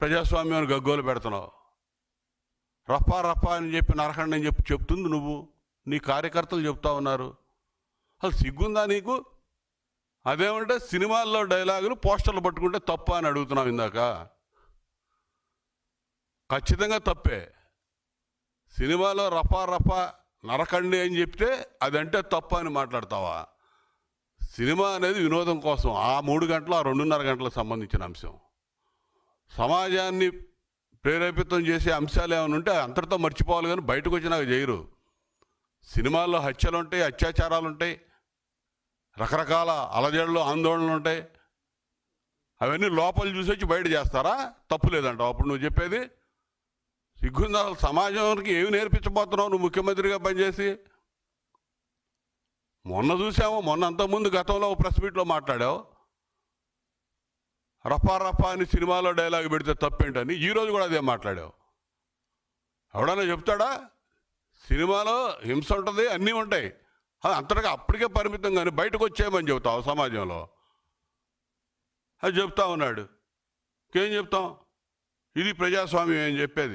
ప్రజాస్వామ్యాన్ని గగ్గోలు పెడుతున్నావు. రఫా రఫా అని చెప్పి నరకండి అని చెప్పి చెప్తుంది నువ్వు, నీ కార్యకర్తలు చెప్తా ఉన్నారు. అసలు సిగ్గుందా నీకు? అదేమంటే సినిమాల్లో డైలాగులు పోస్టర్లు పట్టుకుంటే తప్ప అని అడుగుతున్నావు ఇందాక. ఖచ్చితంగా తప్పే. సినిమాలో రఫా రఫా నరకండి అని చెప్తే అదంటే తప్ప అని మాట్లాడతావా? సినిమా అనేది వినోదం కోసం, ఆ 3 గంటలు, ఆ 2.5 గంటలకు సంబంధించిన అంశం. సమాజాన్ని ప్రేరేపితం చేసే అంశాలు ఏమైనా ఉంటే అంతటితో మర్చిపోవాలి, కానీ బయటకు వచ్చినాక చేయరు. సినిమాల్లో హత్యలు ఉంటాయి, అత్యాచారాలు ఉంటాయి, రకరకాల అలజడులు, ఆందోళనలు ఉంటాయి. అవన్నీ లోపల చూసి వచ్చి బయట చేస్తారా? తప్పు లేదంటావు అప్పుడు నువ్వు చెప్పేది? సిగ్గుందా? సమాజానికి ఏమి నేర్పించబోతున్నావు నువ్వు ముఖ్యమంత్రిగా పనిచేసి? మొన్న చూసాము, అంతకుముందు గతంలో ప్రెస్ మీట్లో మాట్లాడావు, రఫా రఫా అని సినిమాలో డైలాగ్ పెడితే తప్పేంటని. ఈరోజు కూడా అదే మాట్లాడావు. ఎవడన్నా చెప్తాడా? సినిమాలో హింస ఉంటుంది, అన్నీ ఉంటాయి, అది అంతటిగా అప్పటికే పరిమితం, కానీ బయటకు వచ్చేయమని చెబుతావు సమాజంలో. అది చెప్తా ఉన్నాడు. ఇంకేం చెప్తాం? ఇది ప్రజాస్వామ్యం ఏం చెప్పేది?